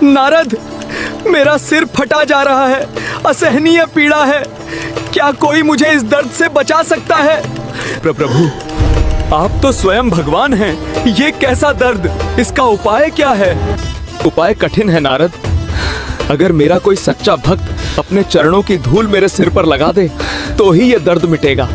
नारद, मेरा सिर फटा जा रहा है, असहनीय पीड़ा है। क्या कोई मुझे इस दर्द से बचा सकता है? प्रभु, आप तो स्वयं भगवान हैं। ये कैसा दर्द? इसका उपाय क्या है? उपाय कठिन है नारद। अगर मेरा कोई सच्चा भक्त अपने चरणों की धूल मेरे सिर पर लगा दे तो ही ये दर्द मिटेगा।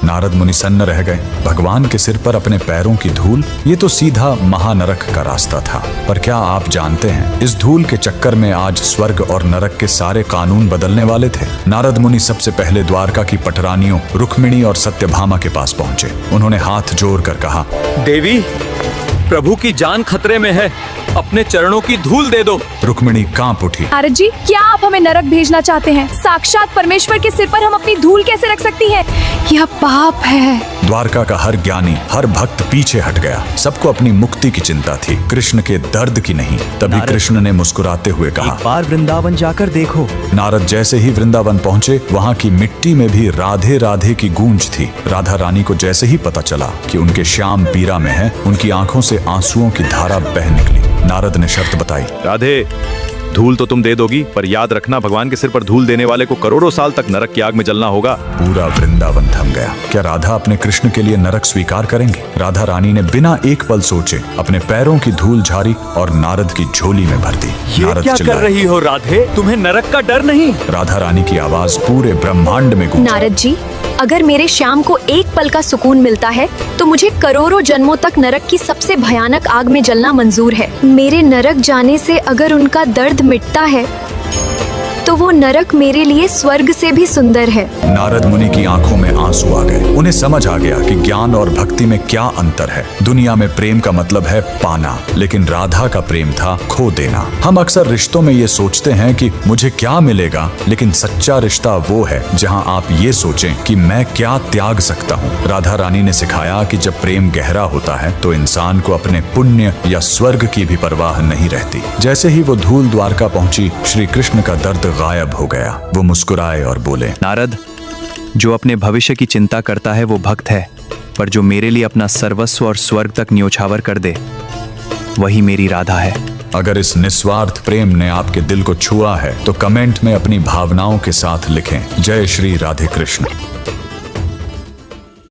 नारद मुनि सन्न रह गए। भगवान के सिर पर अपने पैरों की धूल, ये तो सीधा महानरक का रास्ता था। पर क्या आप जानते हैं, इस धूल के चक्कर में आज स्वर्ग और नरक के सारे कानून बदलने वाले थे। नारद मुनि सबसे पहले द्वारका की पटरानियों रुक्मिणी और सत्यभामा के पास पहुंचे। उन्होंने हाथ जोड़कर कहा, देवी, प्रभु की जान खतरे में है, अपने चरणों की धूल दे दो। रुक्मिणी कांप उठी। नारद जी, क्या आप हमें नरक भेजना चाहते हैं? साक्षात परमेश्वर के सिर पर हम अपनी धूल कैसे रख सकती हैं? यह पाप है। द्वारका का हर ज्ञानी, हर भक्त पीछे हट गया। सबको अपनी मुक्ति की चिंता थी, कृष्ण के दर्द की नहीं। तभी कृष्ण ने मुस्कुराते हुए कहा, एक बार वृंदावन जाकर देखो। नारद जैसे ही वृंदावन पहुंचे, वहाँ की मिट्टी में भी राधे राधे की गूंज थी। राधा रानी को जैसे ही पता चला कि उनके श्याम पीरा में है, उनकी आंखों से आंसुओं की धारा बह निकली। नारद ने शर्त बताई, राधे, धूल तो तुम दे दोगी, पर याद रखना, भगवान के सिर पर धूल देने वाले को करोड़ों साल तक नरक की आग में जलना होगा। पूरा वृंदावन थम गया। क्या राधा अपने कृष्ण के लिए नरक स्वीकार करेंगे? राधा रानी ने बिना एक पल सोचे अपने पैरों की धूल झाड़ी और नारद की झोली में भर दी। ये नारद क्या कर चिल्लाए। रही हो राधे? तुम्हें नरक का डर नहीं? राधा रानी की आवाज पूरे ब्रह्मांड में गूंजी। नारद जी, अगर मेरे श्याम को एक पल का सुकून मिलता है तो मुझे करोड़ों जन्मों तक नरक की सबसे भयानक आग में जलना मंजूर है। मेरे नरक जाने से अगर उनका दर्द मिटता है तो वो नरक मेरे लिए स्वर्ग से भी सुंदर है। नारद मुनि की आंखों में आंसू आ गए। उन्हें समझ आ गया कि ज्ञान और भक्ति में क्या अंतर है। दुनिया में प्रेम का मतलब है पाना, लेकिन राधा का प्रेम था खो देना। हम अक्सर रिश्तों में ये सोचते हैं कि मुझे क्या मिलेगा, लेकिन सच्चा रिश्ता वो है जहाँ आप ये सोचें कि मैं क्या त्याग सकता हूँ। राधा रानी ने सिखाया कि जब प्रेम गहरा होता है तो इंसान को अपने पुण्य या स्वर्ग की भी परवाह नहीं रहती। जैसे ही वो धूल द्वारका पहुंची, श्री कृष्ण का दर्द गायब हो गया। वो मुस्कुराए और बोले, नारद, जो अपने भविष्य की चिंता करता है वो भक्त है, पर जो मेरे लिए अपना सर्वस्व और स्वर्ग तक न्योछावर कर दे वही मेरी राधा है। अगर इस निस्वार्थ प्रेम ने आपके दिल को छुआ है तो कमेंट में अपनी भावनाओं के साथ लिखें, जय श्री राधे कृष्ण।